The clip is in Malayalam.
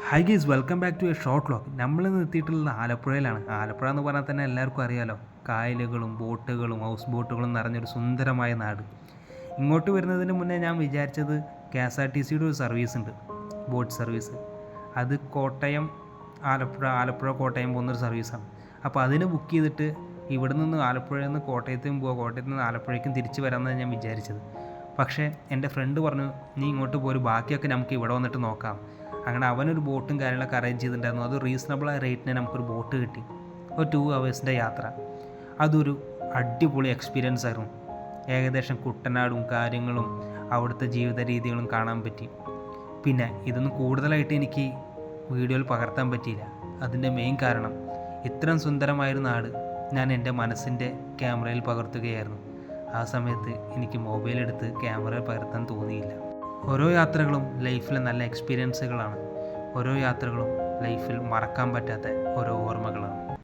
High guys welcome back to a short vlog. നമ്മൾ എത്തിയിട്ടുള്ളത് ആലപ്പുഴയിലാണ്. ആലപ്പുഴ എന്ന് പറഞ്ഞാൽ തന്നെ എല്ലാവർക്കും അറിയാലോ, കായലുകളും ബോട്ടുകളും ഹൗസ് ബോട്ടുകളും നിറഞ്ഞൊരു സുന്ദരമായ നാട്. ഇങ്ങോട്ട് വരുന്നതിന് മുന്നേ ഞാൻ വിചാരിച്ചത് KSRTCയുടെ ഒരു സർവീസ് ഉണ്ട്, ബോട്ട് സർവീസ്. അത് കോട്ടയം ആലപ്പുഴ കോട്ടയം പോകുന്നൊരു സർവീസാണ്. അപ്പോൾ അതിന് ബുക്ക് ചെയ്തിട്ട് ഇവിടെ നിന്ന് ആലപ്പുഴയിൽ നിന്ന് കോട്ടയത്തേക്കും പോവുക, കോട്ടയത്ത് നിന്ന് ആലപ്പുഴയ്ക്കും തിരിച്ച് വരാമെന്നാണ് ഞാൻ വിചാരിച്ചത്. പക്ഷേ എൻ്റെ ഫ്രണ്ട് പറഞ്ഞു, നീ ഇങ്ങോട്ട് പോരും, ബാക്കിയൊക്കെ നമുക്ക് ഇവിടെ വന്നിട്ട് നോക്കാം. അങ്ങനെ അവനൊരു ബോട്ടും കാര്യങ്ങളൊക്കെ അറേഞ്ച് ചെയ്തിട്ടുണ്ടായിരുന്നു. അത് റീസണബിളായ റേറ്റിന് നമുക്കൊരു ബോട്ട് കിട്ടി. ഒരു 2 hours യാത്ര. അതൊരു അടിപൊളി എക്സ്പീരിയൻസ് ആയിരുന്നു. ഏകദേശം കുട്ടനാടും കാര്യങ്ങളും അവിടുത്തെ ജീവിത രീതികളും കാണാൻ പറ്റി. പിന്നെ ഇതൊന്നും കൂടുതലായിട്ട് എനിക്ക് വീഡിയോയിൽ പകർത്താൻ പറ്റിയില്ല. അതിൻ്റെ മെയിൻ കാരണം, ഇത്രയും സുന്ദരമായൊരു നാട് ഞാൻ എൻ്റെ മനസ്സിൻ്റെ ക്യാമറയിൽ പകർത്തുകയായിരുന്നു. ആ സമയത്ത് എനിക്ക് മൊബൈലെടുത്ത് ക്യാമറയിൽ പകർത്താൻ തോന്നിയില്ല. ഓരോ യാത്രകളും ലൈഫിലെ നല്ല എക്സ്പീരിയൻസുകളാണ്. ഓരോ യാത്രകളും ലൈഫിൽ മറക്കാൻ പറ്റാത്ത ഓരോ ഓർമ്മകളാണ്.